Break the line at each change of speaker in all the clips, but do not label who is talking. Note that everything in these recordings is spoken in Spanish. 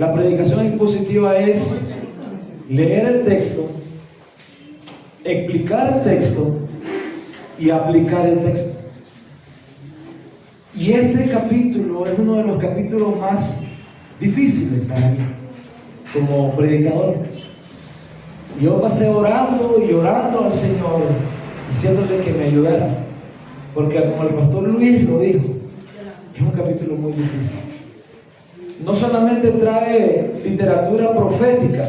La predicación expositiva es leer el texto, explicar el texto y aplicar el texto. Y este capítulo es uno de los capítulos más difíciles para mí como predicador. Yo pasé orando y orando al Señor, diciéndole que me ayudara, porque como el pastor Luis lo dijo, es un capítulo muy difícil. No solamente trae literatura profética,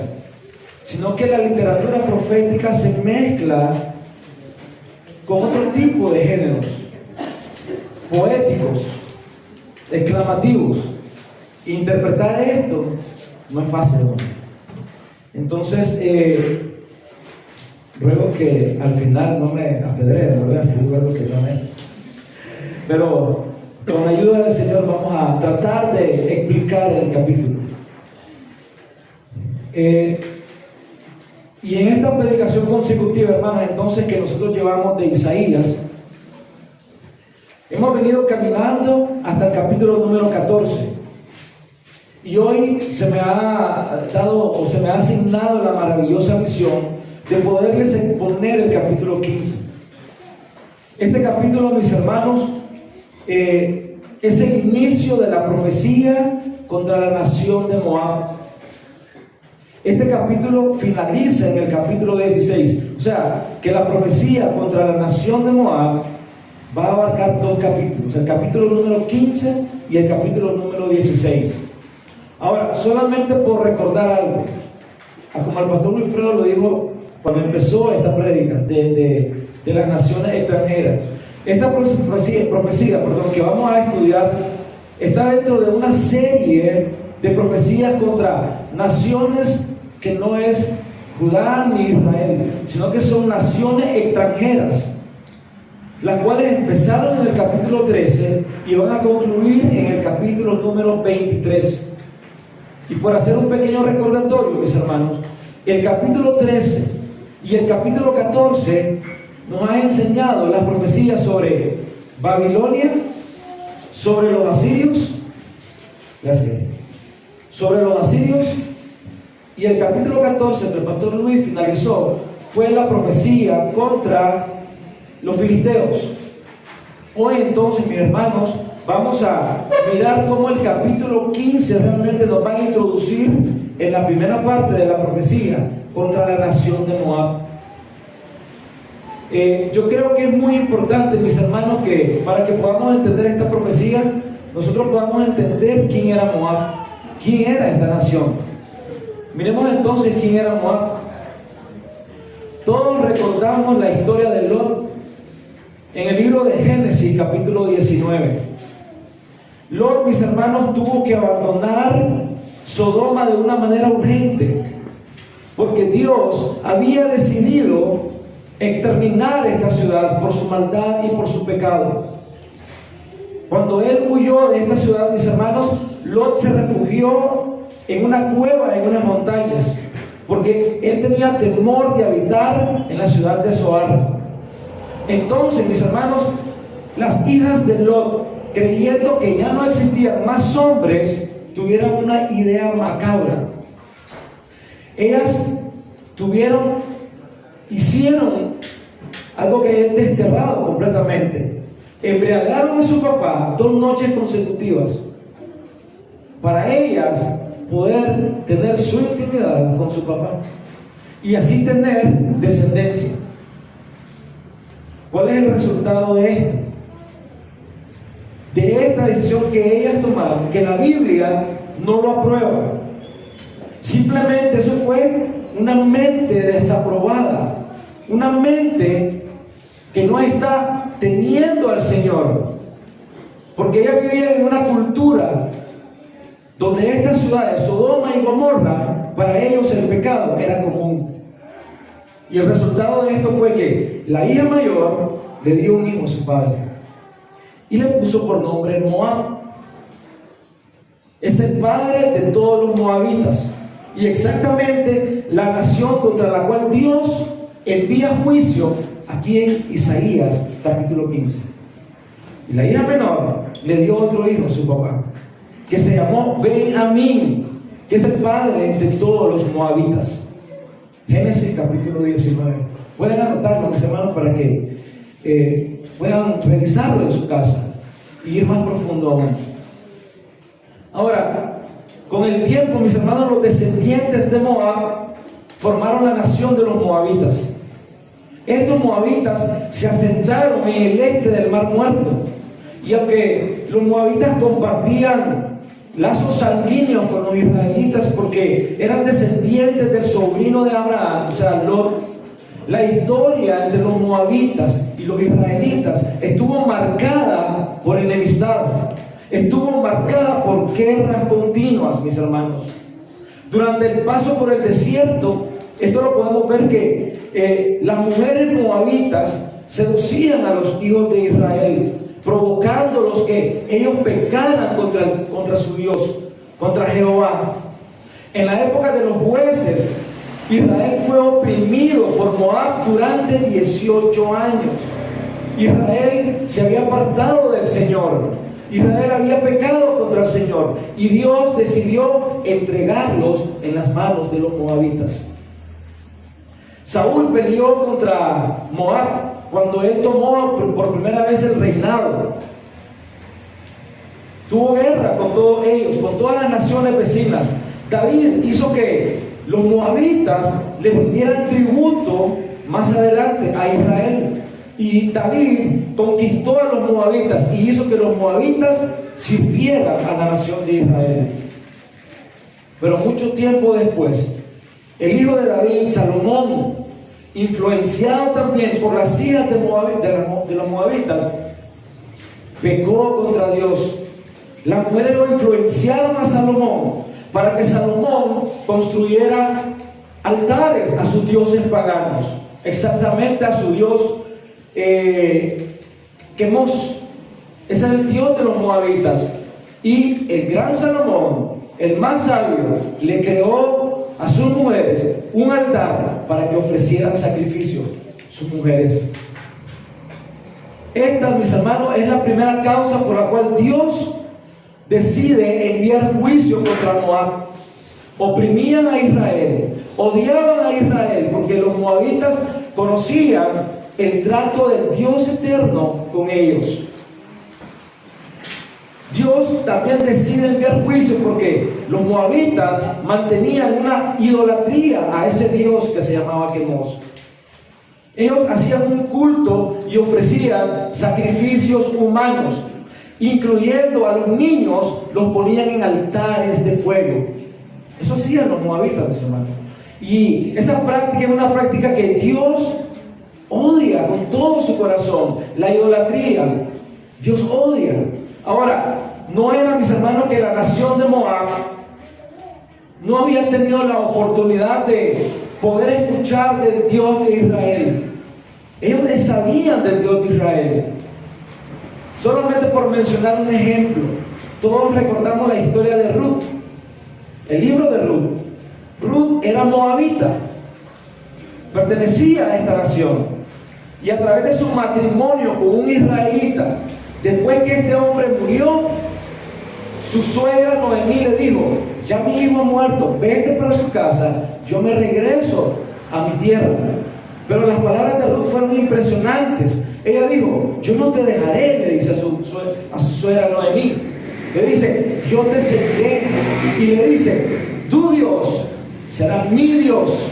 sino que la literatura profética se mezcla con otro tipo de géneros poéticos, exclamativos. Interpretar esto no es fácil, ¿no? Entonces, ruego que al final no me apedreen, ¿verdad? Sí, ruego que no me... Pero con la ayuda del Señor vamos a tratar de explicar el capítulo. Y en esta predicación consecutiva, hermanos, entonces que nosotros llevamos de Isaías, hemos venido caminando hasta el capítulo número 14. Y hoy se me ha dado o se me ha asignado la maravillosa misión de poderles exponer el capítulo 15. Este capítulo, mis hermanos, es el inicio de la profecía contra la nación de Moab. Este capítulo finaliza en el capítulo 16. O sea, que la profecía contra la nación de Moab va a abarcar dos capítulos, el capítulo número 15 y el capítulo número 16. Ahora, solamente por recordar algo, como el pastor Wilfredo lo dijo cuando empezó esta prédica de las naciones extranjeras, esta profecía que vamos a estudiar está dentro de una serie de profecías contra naciones que no es Judá ni Israel, sino que son naciones extranjeras, las cuales empezaron en el capítulo 13 y van a concluir en el capítulo número 23. Y por hacer un pequeño recordatorio, mis hermanos, el capítulo 13 y el capítulo 14 nos han enseñado las profecías sobre Babilonia, sobre los asirios, y el capítulo 14 que el pastor Luis finalizó fue la profecía contra los filisteos. Hoy entonces, mis hermanos, vamos a mirar cómo el capítulo 15 realmente nos va a introducir en la primera parte de la profecía contra la nación de Moab. Yo creo que es muy importante, mis hermanos, que para que podamos entender esta profecía, nosotros podamos entender quién era Moab, quién era esta nación. Miremos entonces quién era Moab. Todos recordamos la historia de Lot en el libro de Génesis, capítulo 19. Lot, mis hermanos, tuvo que abandonar Sodoma de una manera urgente, porque Dios había decidido exterminar esta ciudad por su maldad y por su pecado. Cuando él huyó de esta ciudad, mis hermanos, Lot se refugió en una cueva en unas montañas, porque él tenía temor de habitar en la ciudad de Zoar. Entonces, mis hermanos, las hijas de Lot, creyendo que ya no existían más hombres, tuvieron una idea macabra. Ellas hicieron algo que es desterrado completamente. Embriagaron a su papá 2 noches consecutivas para ellas poder tener su intimidad con su papá y así tener descendencia. ¿Cuál es el resultado de esto? De esta decisión que ellas tomaron, que la Biblia no lo aprueba. Simplemente eso fue una mente desaprobada, una mente que no está teniendo al Señor, porque ellas vivían en una cultura donde estas ciudades, Sodoma y Gomorra, para ellos el pecado era común. Y el resultado de esto fue que la hija mayor le dio un hijo a su padre y le puso por nombre Moab. Es el padre de todos los moabitas y exactamente la nación contra la cual Dios envía juicio aquí en Isaías capítulo 15. Y la hija menor le dio otro hijo a su papá, que se llamó Benjamín, que es el padre de todos los moabitas. Génesis capítulo 19. Pueden anotarlo, mis hermanos, para que puedan revisarlo en su casa y ir más profundo aún. Ahora, con el tiempo, mis hermanos, los descendientes de Moab formaron la nación de los moabitas. Estos moabitas se asentaron en el este del Mar Muerto, y aunque los moabitas compartían lazos sanguíneos con los israelitas porque eran descendientes del sobrino de Abraham, o sea, Lot, la historia entre los moabitas y los israelitas estuvo marcada por enemistad, estuvo marcada por guerras continuas, mis hermanos. Durante el paso por el desierto, esto lo podemos ver que las mujeres moabitas seducían a los hijos de Israel, provocándolos que ellos pecaran contra su Dios, contra Jehová. En la época de los jueces, Israel fue oprimido por Moab durante 18 años. Israel se había apartado del Señor. Israel había pecado contra el Señor. Y Dios decidió entregarlos en las manos de los moabitas. Saúl peleó contra Moab cuando él tomó por primera vez el reinado. Tuvo guerra con todos ellos, con todas las naciones vecinas. David hizo que los moabitas le rindieran tributo más adelante a Israel. Y David conquistó a los moabitas y hizo que los moabitas sirvieran a la nación de Israel. Pero mucho tiempo después, el hijo de David, Salomón, influenciado también por las hijas de los moabitas, pecó contra Dios. Las mujeres lo influenciaron a Salomón para que Salomón construyera altares a sus dioses paganos, exactamente a su dios Quemos. Ese es el dios de los moabitas. Y el gran Salomón, el más sabio, le creó a sus mujeres un altar para que ofrecieran sacrificio, sus mujeres. Esta, mis hermanos, es la primera causa por la cual Dios decide enviar juicio contra Moab. Oprimían a Israel, odiaban a Israel, porque los moabitas conocían el trato del Dios eterno con ellos. Dios también decide enviar juicio porque los moabitas mantenían una idolatría a ese Dios que se llamaba Quemos. Ellos hacían un culto y ofrecían sacrificios humanos, incluyendo a los niños, los ponían en altares de fuego. Eso hacían los moabitas, mis hermanos. Y esa práctica es una práctica que Dios odia con todo su corazón. La idolatría, Dios odia. Ahora, no era, mis hermanos, que la nación de Moab no había tenido la oportunidad de poder escuchar del Dios de Israel. Ellos les sabían del Dios de Israel. Solamente por mencionar un ejemplo, todos recordamos la historia de Ruth, el libro de Ruth. Ruth era moabita, pertenecía a esta nación, y a través de su matrimonio con un israelita, después que este hombre murió, su suegra Noemí le dijo: ya mi hijo ha muerto, vete para tu casa, yo me regreso a mi tierra. Pero las palabras de Ruth fueron impresionantes. Ella dijo: yo no te dejaré, le dice a su suegra Noemí. Le dice: yo te seguiré. Y le dice: tu Dios será mi Dios.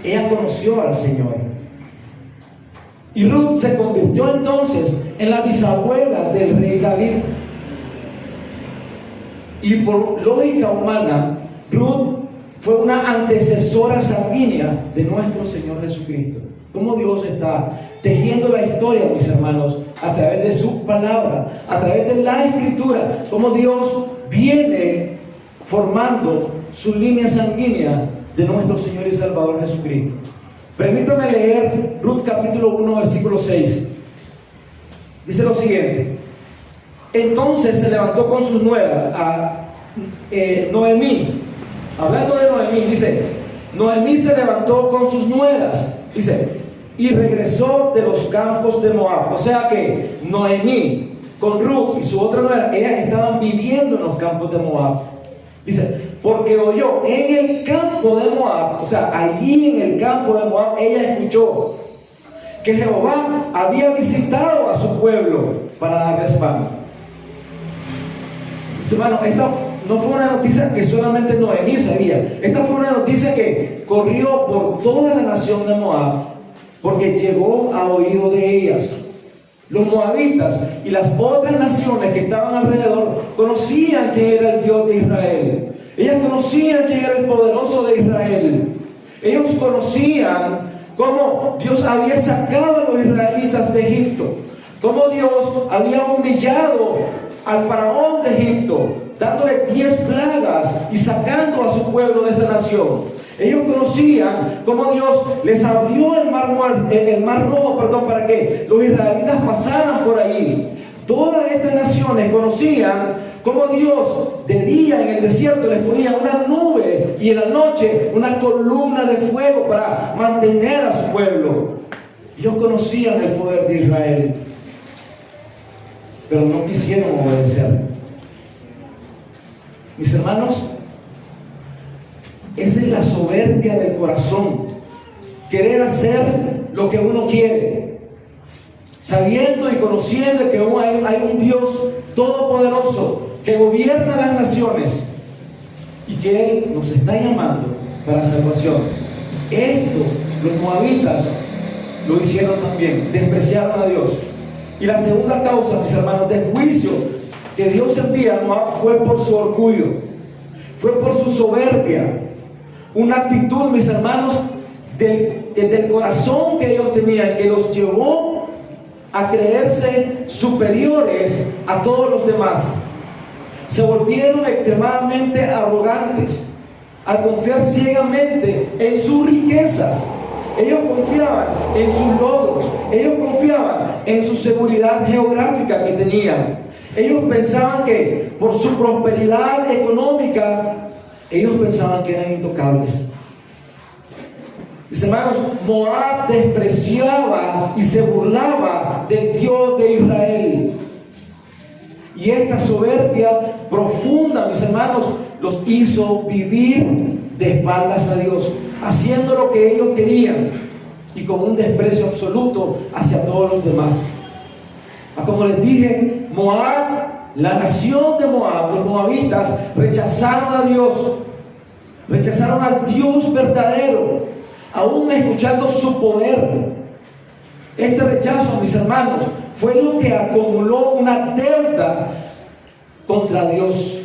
Ella conoció al Señor. Y Ruth se convirtió entonces en la bisabuela del rey David. Y por lógica humana, Ruth fue una antecesora sanguínea de nuestro Señor Jesucristo. Cómo Dios está tejiendo la historia, mis hermanos, a través de su palabra, a través de la Escritura. Cómo Dios viene formando su línea sanguínea de nuestro Señor y Salvador Jesucristo. Permítame leer Ruth capítulo 1, versículo 6. Dice lo siguiente: entonces se levantó con sus nueras a Noemí. Hablando de Noemí, dice: Noemí se levantó con sus nueras, dice, y regresó de los campos de Moab. O sea que Noemí con Ruth y su otra nuera, ellas estaban viviendo en los campos de Moab. Dice: porque oyó en el campo de Moab, o sea, allí en el campo de Moab, ella escuchó que Jehová había visitado a su pueblo para darles pan. Hermano, esta no fue una noticia que solamente Noemí sabía. Esta fue una noticia que corrió por toda la nación de Moab, porque llegó a oído de ellas. Los moabitas y las otras naciones que estaban alrededor conocían quién era el Dios de Israel. Ellas conocían quién era el poderoso de Israel. Ellos conocían cómo Dios había sacado a los israelitas de Egipto, cómo Dios había humillado al faraón de Egipto, dándole 10 plagas y sacando a su pueblo de esa nación. Ellos conocían cómo Dios les abrió el mar rojo, para que los israelitas pasaran por allí. Todas estas naciones conocían cómo Dios de día en el desierto les ponía una nube y en la noche una columna de fuego para mantener a su pueblo. Ellos conocían el poder de Israel, pero no quisieron obedecer. Mis hermanos, esa es la soberbia del corazón. Querer hacer lo que uno quiere, sabiendo y conociendo que hay un Dios todopoderoso que gobierna las naciones y que Él nos está llamando para salvación. Esto los moabitas lo hicieron también, despreciaron a Dios. Y la segunda causa, mis hermanos, de juicio que Dios envía a Moab fue por su orgullo, fue por su soberbia. Una actitud, mis hermanos, del corazón que ellos tenían, que los llevó a creerse superiores a todos los demás. Se volvieron extremadamente arrogantes al confiar ciegamente en sus riquezas. Ellos confiaban en sus logros, ellos confiaban en su seguridad geográfica que tenían. Ellos pensaban que por su prosperidad económica, ellos pensaban que eran intocables. Mis hermanos, Moab despreciaba y se burlaba del Dios de Israel. Y esta soberbia profunda, mis hermanos, los hizo vivir de espaldas a Dios, haciendo lo que ellos querían y con un desprecio absoluto hacia todos los demás. Como les dije, Moab, la nación de Moab, los moabitas, rechazaron a Dios, rechazaron al Dios verdadero, aún escuchando su poder. Este rechazo, mis hermanos, fue lo que acumuló una deuda contra Dios,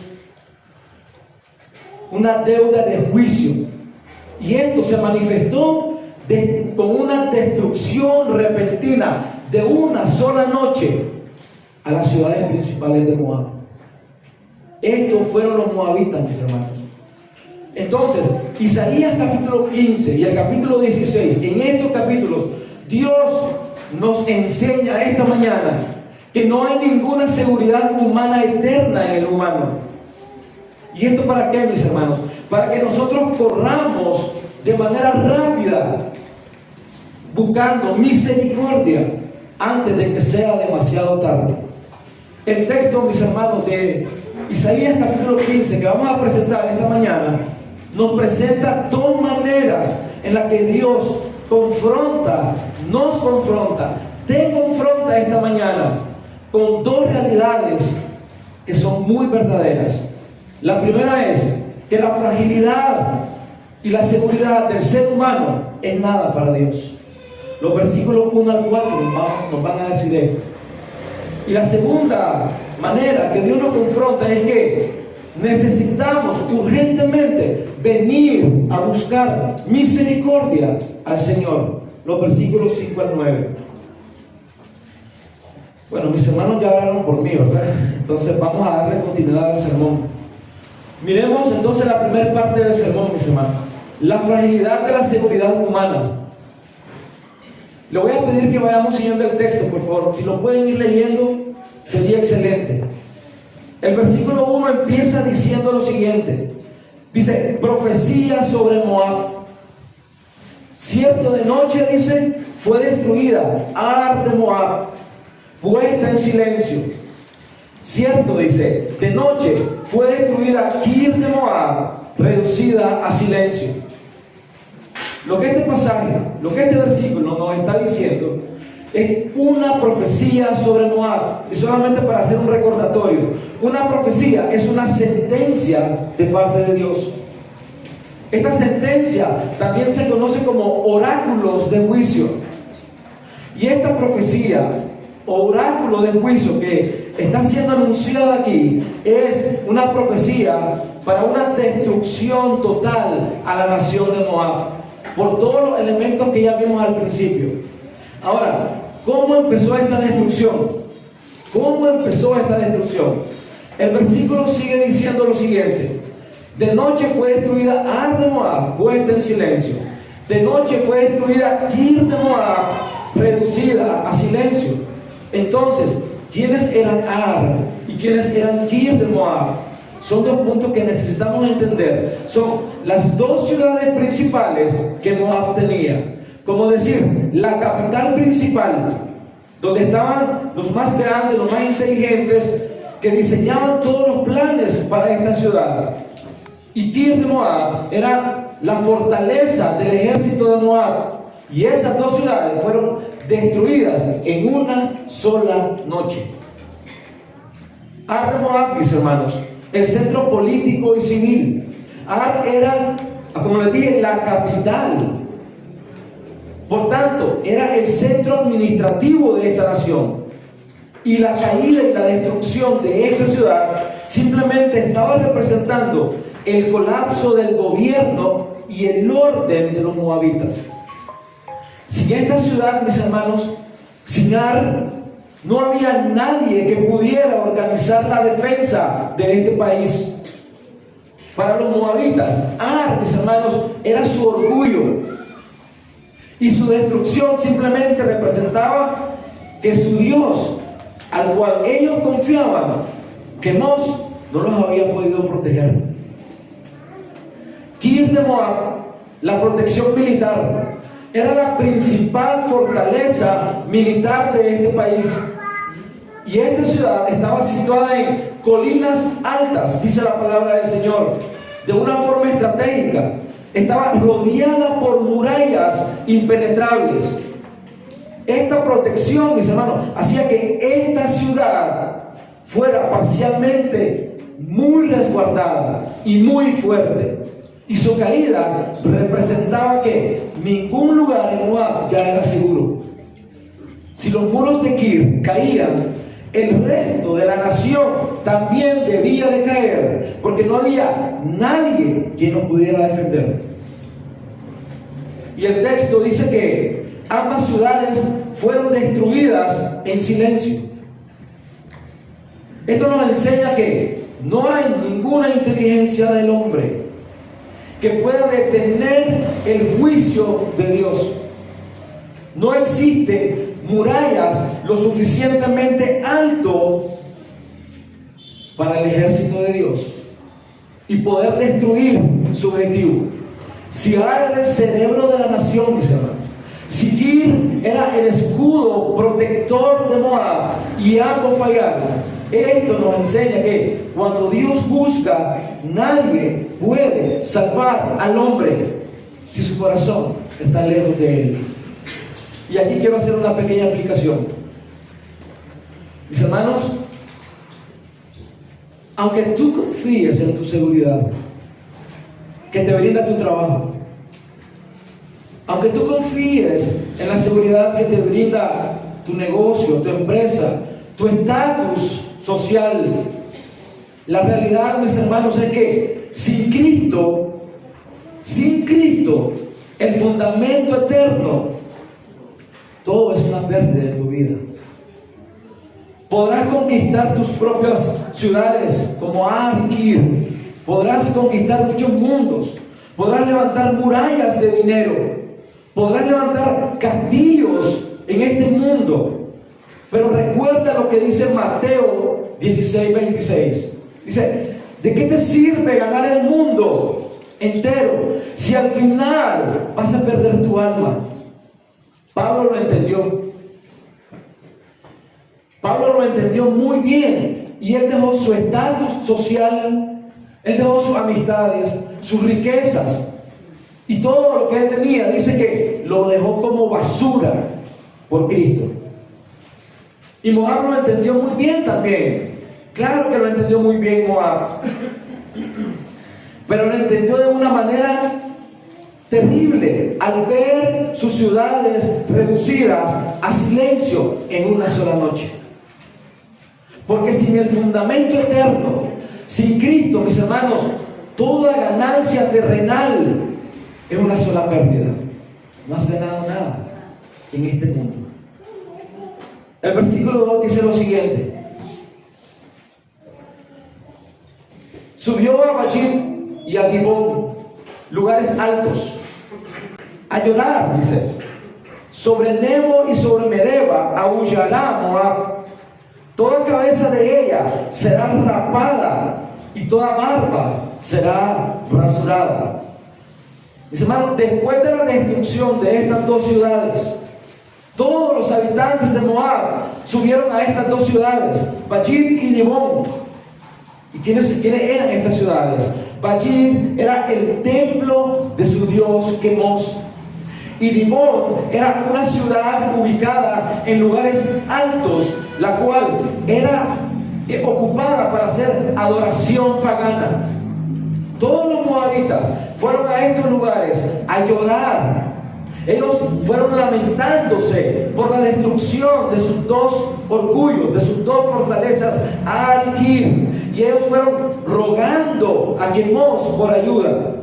una deuda de juicio. Y esto se manifestó con una destrucción repentina de una sola noche a las ciudades principales de Moab. Estos fueron los moabitas, mis hermanos. Entonces, Isaías capítulo 15 y el capítulo 16, en estos capítulos, Dios nos enseña esta mañana que no hay ninguna seguridad humana eterna en el humano. ¿Y esto para qué, mis hermanos? Para que nosotros corramos de manera rápida, buscando misericordia antes de que sea demasiado tarde. El texto, mis hermanos, de Isaías capítulo 15 que vamos a presentar esta mañana, nos presenta dos maneras en las que Dios nos confronta, te confronta esta mañana con dos realidades que son muy verdaderas. La primera es que la fragilidad y la seguridad del ser humano es nada para Dios. Los versículos 1 al 4 nos van a decir esto. Y la segunda manera que Dios nos confronta es que necesitamos urgentemente venir a buscar misericordia al Señor. Los versículos 5 al 9. Bueno, mis hermanos ya hablaron por mí, ¿verdad? Entonces vamos a darle continuidad al sermón. Miremos entonces la primera parte del sermón, mis hermanos. La fragilidad de la seguridad humana. Le voy a pedir que vayamos siguiendo el texto, por favor. Si lo pueden ir leyendo, sería excelente. El versículo 1 empieza diciendo lo siguiente. Dice, profecía sobre Moab. Cierto de noche, dice, fue destruida Ar de Moab, puesta en silencio. Cierto, dice, de noche fue destruida Kir de Moab, reducida a silencio. Lo que este pasaje, lo que este versículo nos está diciendo es una profecía sobre Moab. Y solamente para hacer un recordatorio, una profecía es una sentencia de parte de Dios. Esta sentencia también se conoce como oráculos de juicio. Y esta profecía o oráculo de juicio que está siendo anunciada aquí es una profecía para una destrucción total a la nación de Moab, por todos los elementos que ya vimos al principio. Ahora, ¿cómo empezó esta destrucción? ¿Cómo empezó esta destrucción? El versículo sigue diciendo lo siguiente: de noche fue destruida Ar de Moab, puesta en silencio. De noche fue destruida Kir de Moab, reducida a silencio. Entonces, ¿quiénes eran Ar y quiénes eran Kir de Moab? Son dos puntos que necesitamos entender. Son las dos ciudades principales que Moab tenía. Como decir, la capital principal, donde estaban los más grandes, los más inteligentes, que diseñaban todos los planes para esta ciudad. Y Kir de Moab era la fortaleza del ejército de Moab. Y esas dos ciudades fueron destruidas en una sola noche. Ar de Moab, mis hermanos, el centro político y civil. Ar era, como les dije, la capital. Por tanto, era el centro administrativo de esta nación. Y la caída y la destrucción de esta ciudad simplemente estaba representando el colapso del gobierno y el orden de los moabitas. Sin esta ciudad, mis hermanos, sin Ar, no había nadie que pudiera organizar la defensa de este país. Para los moabitas, Ar, mis hermanos, era su orgullo. Y su destrucción simplemente representaba que su Dios, al cual ellos confiaban, que no los había podido proteger. Kir de Moab, la protección militar, era la principal fortaleza militar de este país. Y esta ciudad estaba situada en colinas altas, dice la palabra del Señor, de una forma estratégica. Estaba rodeada por murallas impenetrables. Esta protección, mis hermanos, hacía que esta ciudad fuera parcialmente muy resguardada y muy fuerte. Y su caída representaba que ningún lugar en Moab ya era seguro. Si los muros de Kir caían, el resto de la nación también debía de caer, porque no había nadie quien nos pudiera defender. Y el texto dice que ambas ciudades fueron destruidas en silencio. Esto nos enseña que no hay ninguna inteligencia del hombre que pueda detener el juicio de Dios. No existen murallas lo suficientemente alto para el ejército de Dios y poder destruir su objetivo. Si Ar era el cerebro de la nación, mis hermanos, si Kir era el escudo protector de Moab y ambos fallaron, esto nos enseña que cuando Dios juzga, nadie puede salvar al hombre si su corazón está lejos de él. Y aquí quiero hacer una pequeña aplicación. Mis hermanos, aunque tú confíes en tu seguridad que te brinda tu trabajo, aunque tú confíes en la seguridad que te brinda tu negocio, tu empresa, tu estatus social, la realidad, mis hermanos, es que sin Cristo, el fundamento eterno, todo es una pérdida en tu vida. Podrás conquistar tus propias ciudades como Ar y Kir, podrás conquistar muchos mundos, podrás levantar murallas de dinero, podrás levantar castillos en este mundo, pero recuerda lo que dice Mateo 16:26. Dice: ¿de qué te sirve ganar el mundo entero si al final vas a perder tu alma? Pablo lo entendió. Pablo lo entendió muy bien, y él dejó su estatus social, él dejó sus amistades, sus riquezas y todo lo que él tenía. Dice que lo dejó como basura por Cristo. Y Moab lo entendió muy bien también. Claro que lo entendió muy bien Moab, pero lo entendió de una manera terrible al ver sus ciudades reducidas a silencio en una sola noche. Porque sin el fundamento eterno, sin Cristo, mis hermanos, toda ganancia terrenal es una sola pérdida. No has ganado nada en este mundo. El versículo 2 dice lo siguiente: subió a Bachín y a Dibón, lugares altos, a llorar, dice. Sobre Nebo y sobre Medeba aullará Moab. Toda cabeza de ella será rapada y toda barba será rasurada. Mis hermanos, después de la destrucción de estas dos ciudades, todos los habitantes de Moab subieron a estas dos ciudades, Bachín y Dibón. ¿Y quiénes eran estas ciudades? Bachín era el templo de su dios Quemos, y Dibón era una ciudad ubicada en lugares altos, la cual era ocupada para hacer adoración pagana. Todos los moabitas fueron a estos lugares a llorar. Ellos fueron lamentándose por la destrucción de sus dos orgullos, de sus dos fortalezas, Ar-Kir. Y ellos fueron rogando a Quemos por ayuda,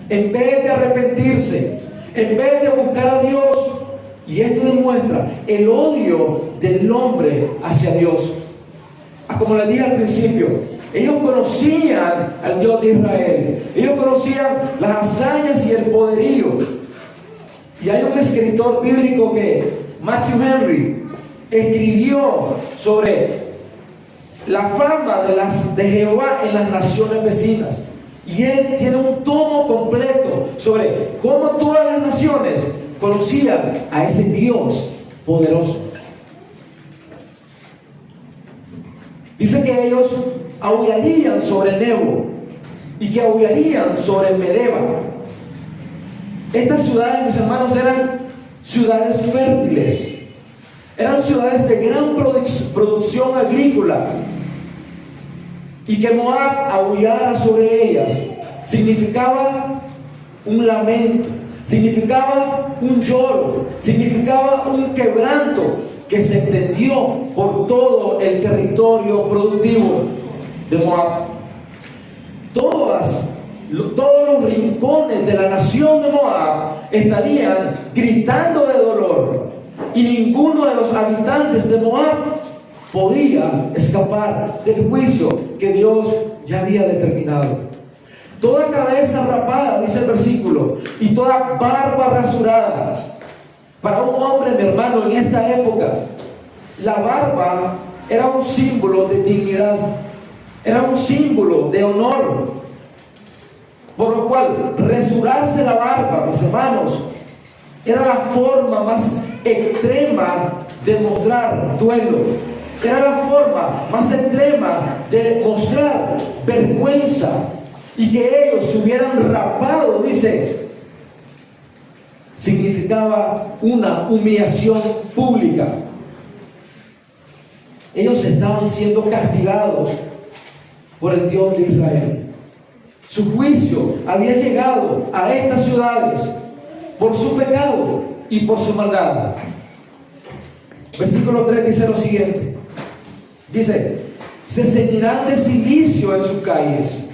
en vez de arrepentirse, en vez de buscar a Dios. Y esto demuestra el odio del hombre hacia Dios. Como les dije al principio, ellos conocían al Dios de Israel, ellos conocían las hazañas y el poderío. Y hay un escritor bíblico que, Matthew Henry, escribió sobre la fama de Jehová en las naciones vecinas. Y él tiene un tomo completo sobre cómo todas las naciones conocían a ese Dios poderoso. Dice que ellos aullarían sobre Nebo y que aullarían sobre Medeba. Estas ciudades, mis hermanos, eran ciudades fértiles, eran ciudades de gran producción agrícola, y que Moab aullara sobre ellas significaba un lamento, significaba un lloro, significaba un quebranto que se extendió por todo el territorio productivo de Moab. Todos los rincones de la nación de Moab estarían gritando de dolor, y ninguno de los habitantes de Moab podía escapar del juicio que Dios ya había determinado. Toda cabeza rapada, dice el versículo, y toda barba rasurada. Para un hombre, mi hermano, en esta época, la barba era un símbolo de dignidad, era un símbolo de honor. Por lo cual, rasurarse la barba, mis hermanos, era la forma más extrema de mostrar duelo. Era la forma más extrema de mostrar vergüenza. Y que ellos se hubieran rapado, dice, significaba una humillación pública. Ellos estaban siendo castigados por el Dios de Israel. Su juicio había llegado a estas ciudades por su pecado y por su maldad. Versículo 3 dice lo siguiente. Dice: se ceñirán de cilicio en sus calles,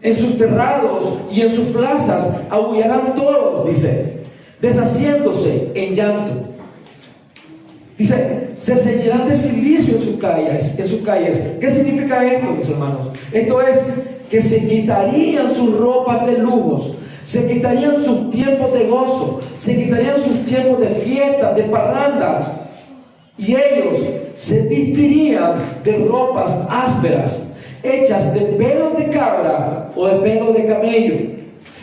en sus terrados y en sus plazas aullarán todos, dice, deshaciéndose en llanto. Dice, se ceñirán de cilicio en sus calles. ¿Qué significa esto, mis hermanos? Esto es que se quitarían sus ropas de lujos, se quitarían sus tiempos de gozo, se quitarían sus tiempos de fiestas, de parrandas, y ellos se vestirían de ropas ásperas, hechas de pelos de cabra o de pelos de camello.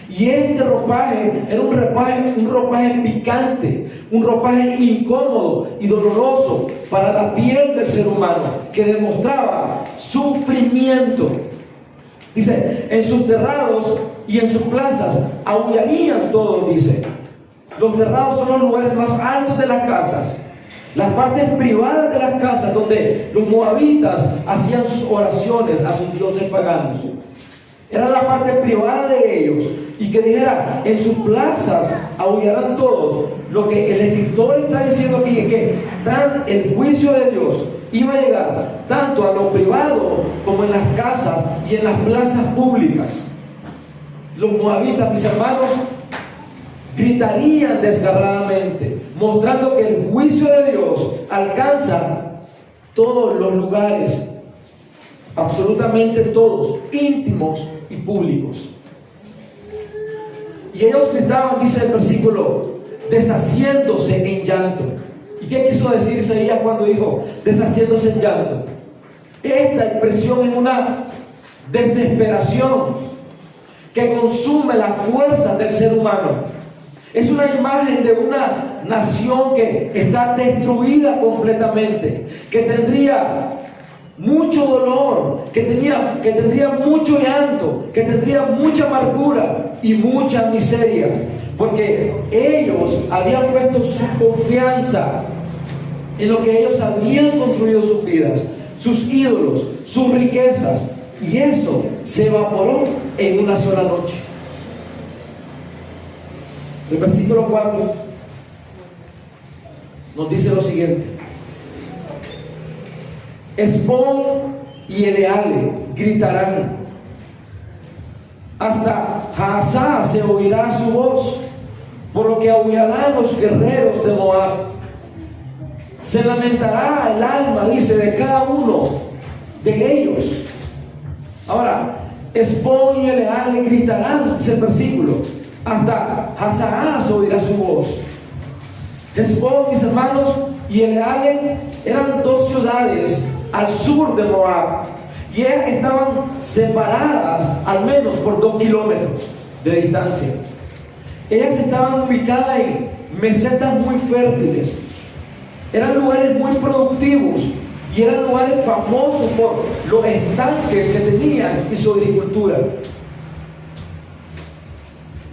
Y este ropaje era un ropaje picante, un ropaje incómodo y doloroso para la piel del ser humano, que demostraba sufrimiento. Dice, en sus terrados y en sus plazas aullarían todos, dice. Los terrados son los lugares más altos de las casas, las partes privadas de las casas donde los moabitas hacían sus oraciones a sus dioses paganos. Era la parte privada de ellos. Y que dijera, en sus plazas aullarán todos. Lo que el escritor está diciendo aquí es que el juicio de Dios iba a llegar tanto a lo privado como en las casas y en las plazas públicas. Los moabitas, mis hermanos, gritarían desgarradamente, mostrando que el juicio de Dios alcanza todos los lugares, absolutamente todos, íntimos y públicos. Y ellos gritaban, dice el versículo, deshaciéndose en llanto. ¿Y qué quiso decir Isaías cuando dijo deshaciéndose en llanto? Esta expresión es una desesperación que consume la fuerza del ser humano. Es una imagen de una nación que está destruida completamente, que tendría mucho dolor, que tendría mucho llanto, que tendría mucha amargura y mucha miseria, porque ellos habían puesto su confianza en lo que ellos habían construido sus vidas, sus ídolos, sus riquezas, y eso se evaporó en una sola noche. El versículo 4 nos dice lo siguiente: Esbón y Eleale gritarán, hasta Jaazá se oirá su voz, por lo que aullarán los guerreros de Moab. Se lamentará el alma, dice, de cada uno de ellos. Ahora, Esbón y Eleale gritarán, dice el versículo, hasta Jaazá se oirá su voz. Esbón, mis hermanos, y Eleale eran dos ciudades al sur de Moab, y ellas estaban separadas al menos por 2 kilómetros de distancia. Ellas estaban ubicadas en mesetas muy fértiles, eran lugares muy productivos y eran lugares famosos por los estanques que tenían y su agricultura.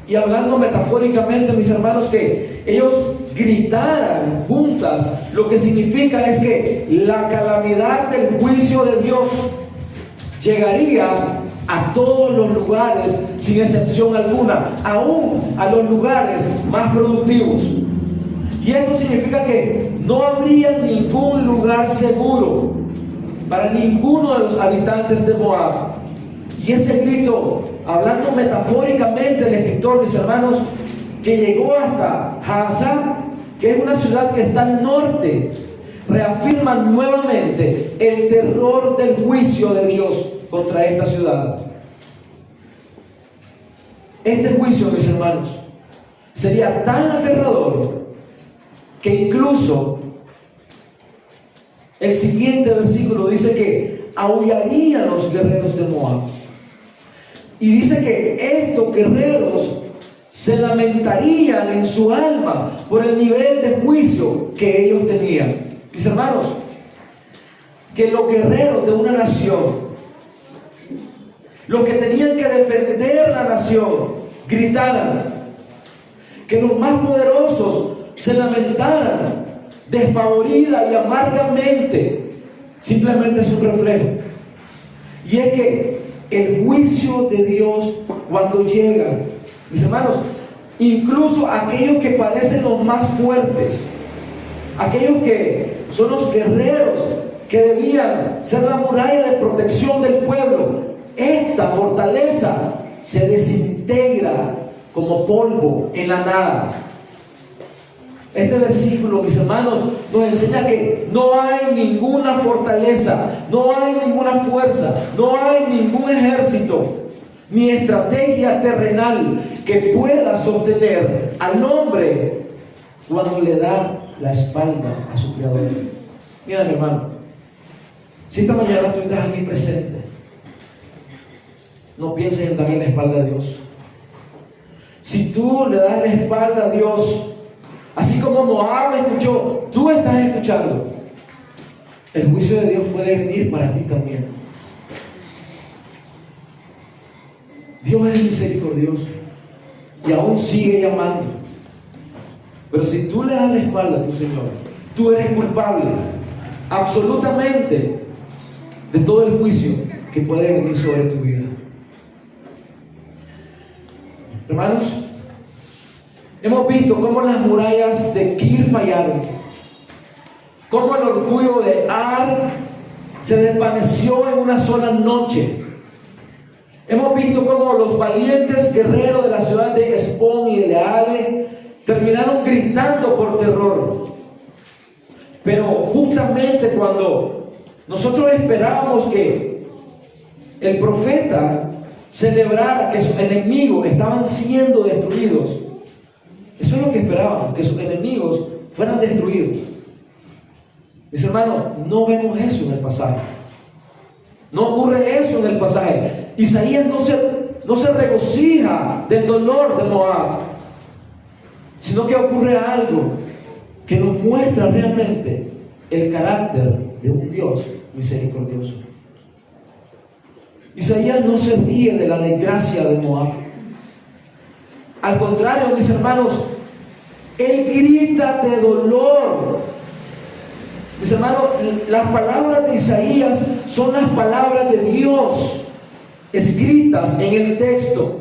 Y hablando metafóricamente, mis hermanos, que ellos gritaran juntas, lo que significa es que la calamidad del juicio de Dios llegaría a todos los lugares sin excepción alguna, aún a los lugares más productivos. Y esto significa que no habría ningún lugar seguro para ninguno de los habitantes de Moab. Y ese grito, hablando metafóricamente el escritor, mis hermanos, que llegó hasta Jaazá, que es una ciudad que está al norte, reafirma nuevamente el terror del juicio de Dios contra esta ciudad. Este juicio, mis hermanos, sería tan aterrador que incluso el siguiente versículo dice que aullarían los guerreros de Moab. Y dice que estos guerreros se lamentarían en su alma por el nivel de juicio que ellos tenían. Mis hermanos, que los guerreros de una nación, los que tenían que defender la nación, gritaran, que los más poderosos se lamentaran despavorida y amargamente, simplemente es un reflejo. Y es que el juicio de Dios, cuando llega, mis hermanos, incluso aquellos que parecen los más fuertes, aquellos que son los guerreros que debían ser la muralla de protección del pueblo, esta fortaleza se desintegra como polvo en la nada. Este versículo, mis hermanos, nos enseña que no hay ninguna fortaleza, no hay ninguna fuerza, no hay ningún ejército ni estrategia terrenal que pueda sostener al hombre cuando le da la espalda a su creador. Mira, mi hermano, si esta mañana tú estás aquí presente, no pienses en darle la espalda a Dios. Si tú le das la espalda a Dios, así como Moab escuchó, tú estás escuchando, el juicio de Dios puede venir para ti también. Dios es misericordioso y aún sigue llamando. Pero si tú le das la espalda a tu Señor, tú eres culpable absolutamente de todo el juicio que puede venir sobre tu vida. Hermanos, hemos visto cómo las murallas de Kir fallaron, cómo el orgullo de Ar se desvaneció en una sola noche. Hemos visto cómo los valientes guerreros de la ciudad de Hesbón y Eleale terminaron gritando por terror. Pero justamente cuando nosotros esperábamos que el profeta celebrara que sus enemigos estaban siendo destruidos, eso es lo que esperábamos, que sus enemigos fueran destruidos. Mis hermanos, no vemos eso en el pasaje. No ocurre eso en el pasaje. Isaías no se regocija del dolor de Moab, sino que ocurre algo que nos muestra realmente el carácter de un Dios misericordioso. Isaías no se ríe de la desgracia de Moab. Al contrario, mis hermanos, él grita de dolor. Mis hermanos, las palabras de Isaías son las palabras de Dios escritas en el texto.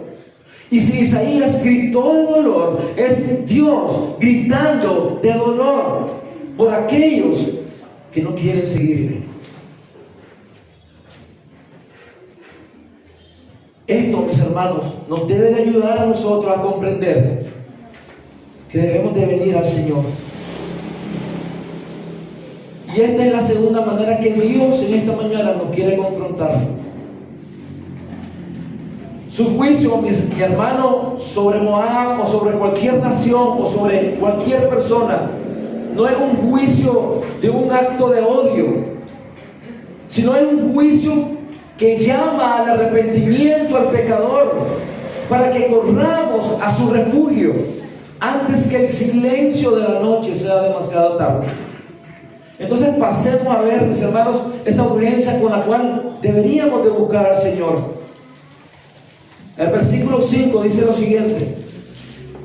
Y si Isaías gritó de dolor, es Dios gritando de dolor por aquellos que no quieren seguirle. Esto, mis hermanos, nos debe de ayudar a nosotros a comprender que debemos de venir al Señor. Y esta es la segunda manera que Dios en esta mañana nos quiere confrontar. Su juicio, mi hermano, sobre Moab o sobre cualquier nación o sobre cualquier persona, no es un juicio de un acto de odio, sino es un juicio que llama al arrepentimiento al pecador para que corramos a su refugio antes que el silencio de la noche sea demasiado tarde. Entonces pasemos a ver, mis hermanos, esa urgencia con la cual deberíamos de buscar al Señor. El versículo 5 dice lo siguiente.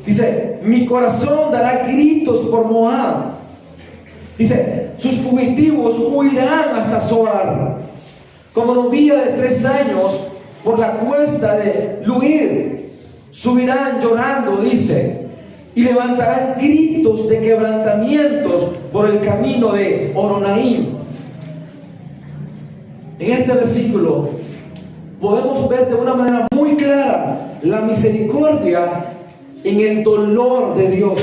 Dice: mi corazón dará gritos por Moab. Dice: sus fugitivos huirán hasta Zoar, como novilla de 3 años por la cuesta de Luhid. Subirán llorando, dice, y levantarán gritos de quebrantamientos por el camino de Horonaim. En este versículo podemos ver de una manera muy clara la misericordia en el dolor de Dios.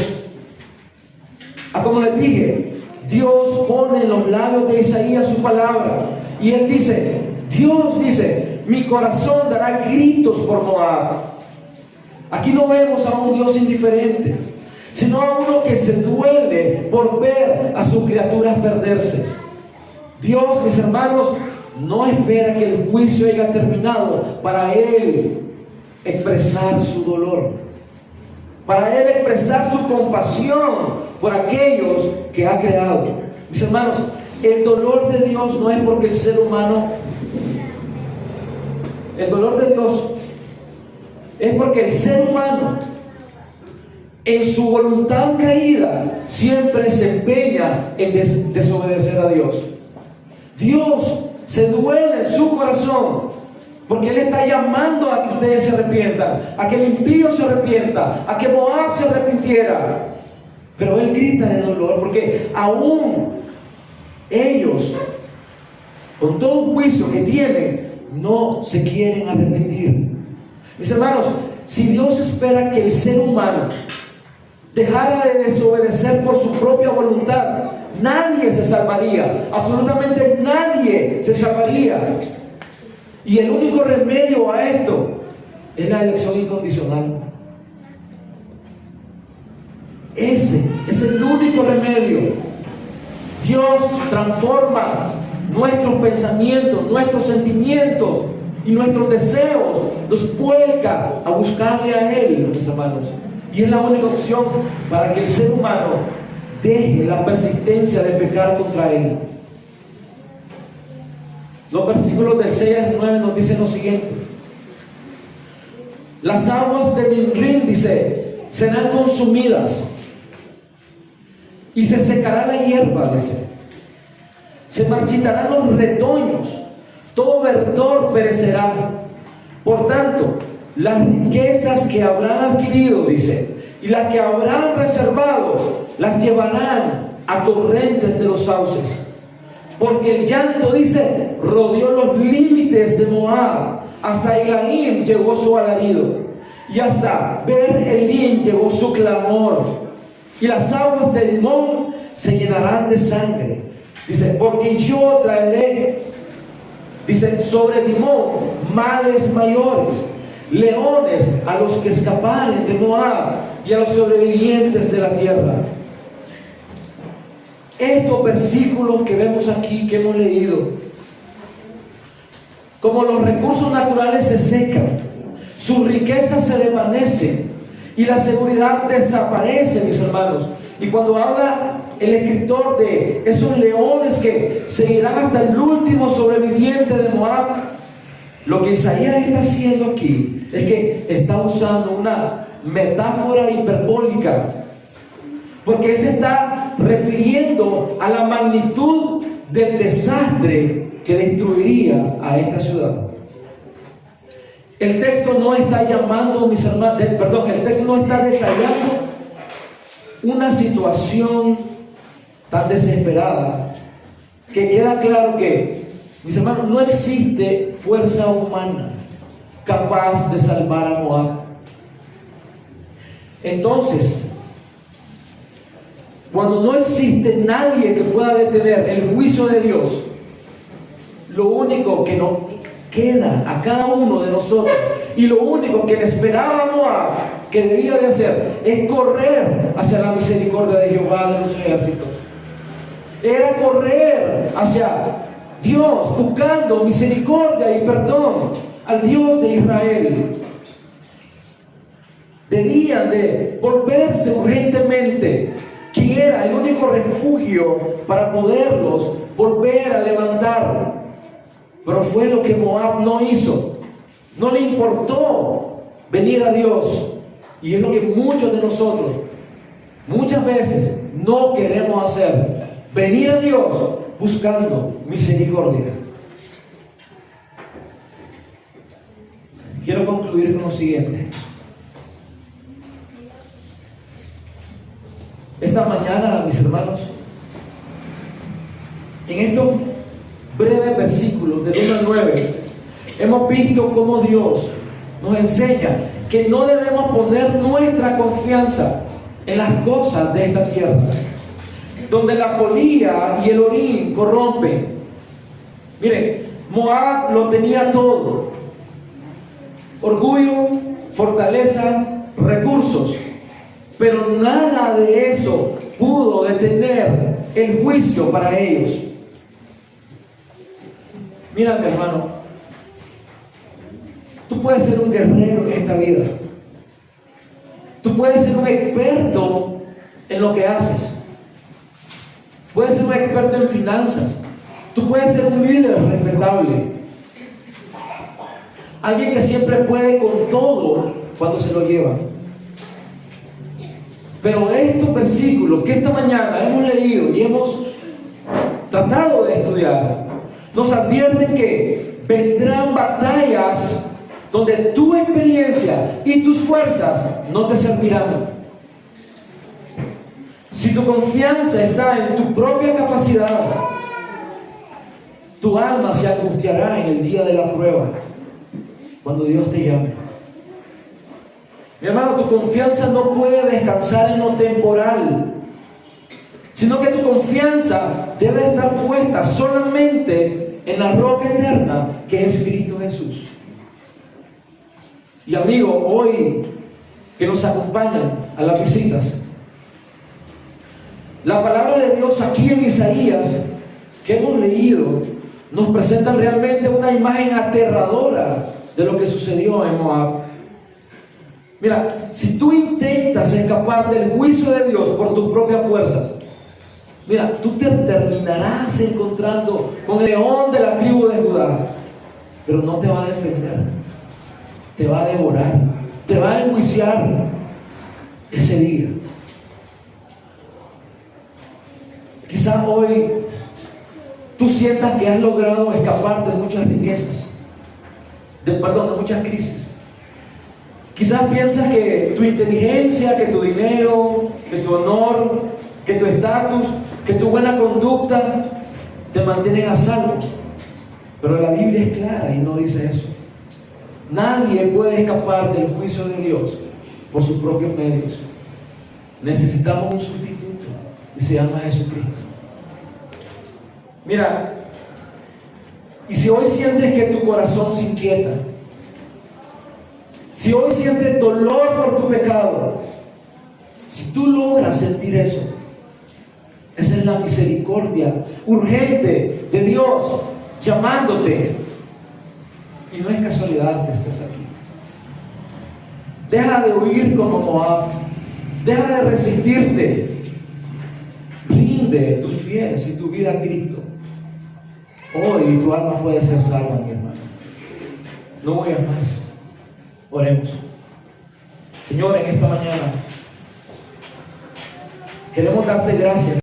Como les dije, Dios pone en los labios de Isaías su palabra, y él dice, Dios dice: mi corazón dará gritos por Moab. Aquí no vemos a un Dios indiferente, sino a uno que se duele por ver a sus criaturas perderse. Dios, mis hermanos, no espera que el juicio haya terminado para él expresar su dolor, para él expresar su compasión por aquellos que ha creado. Mis hermanos, el dolor de Dios no es porque el ser humano, el dolor de Dios es porque el ser humano, en su voluntad caída, siempre se empeña en desobedecer a Dios. Dios se duele en su corazón porque Él está llamando a que ustedes se arrepientan, a que el impío se arrepienta, a que Moab se arrepintiera. Pero Él grita de dolor porque aún ellos, con todo el juicio que tienen, no se quieren arrepentir. Mis hermanos, si Dios espera que el ser humano dejara de desobedecer por su propia voluntad, nadie se salvaría, absolutamente nadie se salvaría. Y el único remedio a esto es la elección incondicional. Ese es el único remedio. Dios transforma nuestros pensamientos, nuestros sentimientos y nuestros deseos, los vuelca a buscarle a Él, mis hermanos. Y es la única opción para que el ser humano deje la persistencia de pecar contra Él. Los versículos del 6 al 9 nos dicen lo siguiente: Las aguas de Nimrim, dice, serán consumidas y se secará la hierba, dice. Se marchitarán los retoños, todo verdor perecerá. Por tanto, las riquezas que habrán adquirido, dice, y las que habrán reservado, las llevarán a torrentes de los sauces. Porque el llanto, dice, rodeó los límites de Moab, hasta Elaim llegó su alarido, y hasta Ber-Elim llegó su clamor, y las aguas de Dimón se llenarán de sangre. Dice, porque yo traeré, dice, sobre Dimón males mayores, leones a los que escaparen de Moab y a los sobrevivientes de la tierra. Estos versículos que vemos aquí, que hemos leído, como los recursos naturales se secan, sus riquezas se desvanecen y la seguridad desaparece, mis hermanos. Y cuando habla el escritor de esos leones que seguirán hasta el último sobreviviente de Moab, lo que Isaías está haciendo aquí es que está usando una metáfora hiperbólica, porque él se está refiriendo a la magnitud del desastre que destruiría a esta ciudad. El texto no está llamando, mis hermanos, el texto no está detallando una situación tan desesperada que queda claro que, mis hermanos, no existe fuerza humana capaz de salvar a Moab. Entonces, cuando no existe nadie que pueda detener el juicio de Dios, lo único que nos queda a cada uno de nosotros, y lo único que le esperaba a Moab que debía de hacer, es correr hacia la misericordia de Jehová de los ejércitos. Era correr hacia Dios, buscando misericordia y perdón al Dios de Israel. Debían de volverse urgentemente, quien era el único refugio para poderlos volver a levantar. Pero fue lo que Moab no hizo. No le importó venir a Dios. Y es lo que muchos de nosotros muchas veces no queremos hacer: venir a Dios buscando misericordia. Quiero concluir con lo siguiente. Esta mañana, mis hermanos, en estos breves versículos de 1 al 9, hemos visto cómo Dios nos enseña que no debemos poner nuestra confianza en las cosas de esta tierra, donde la polía y el orín corrompen. Miren, Moab lo tenía todo: orgullo, fortaleza, recursos, pero nada de eso pudo detener el juicio para ellos. Mira, mi hermano, tú puedes ser un guerrero en esta vida. Tú puedes ser un experto en lo que haces. Puedes ser un experto en finanzas. Tú puedes ser un líder respetable. Alguien que siempre puede con todo cuando se lo lleva. Pero estos versículos que esta mañana hemos leído y hemos tratado de estudiar, nos advierten que vendrán batallas donde tu experiencia y tus fuerzas no te servirán. Si tu confianza está en tu propia capacidad, tu alma se angustiará en el día de la prueba, cuando Dios te llame. Mi hermano, tu confianza no puede descansar en lo temporal, sino que tu confianza debe estar puesta solamente en la roca eterna que es Cristo Jesús. Y amigo, hoy que nos acompañan a las visitas, la palabra de Dios aquí en Isaías que hemos leído nos presenta realmente una imagen aterradora de lo que sucedió en Moab. Mira, si tú intentas escapar del juicio de Dios por tus propias fuerzas, mira, tú te terminarás encontrando con el león de la tribu de Judá, pero no te va a defender, te va a devorar. te va a enjuiciar ese día. Quizás hoy tú sientas que has logrado escapar de muchas riquezas, de muchas crisis. Quizás piensas que tu inteligencia, que tu dinero, que tu honor, que tu estatus, que tu buena conducta te mantienen a salvo. Pero la Biblia es clara y no dice eso. Nadie puede escapar del juicio de Dios por sus propios medios. Necesitamos un sustituto y se llama Jesucristo. Mira, y si hoy sientes que tu corazón se inquieta, si hoy sientes dolor por tu pecado, si tú logras sentir eso, esa es la misericordia urgente de Dios llamándote. Y no es casualidad que estés aquí. Deja de huir como Moab. Deja de resistirte. Rinde tus pies y tu vida a Cristo. Hoy tu alma puede ser salva, mi hermano. No huyas más. Oremos. Señor, en esta mañana queremos darte gracias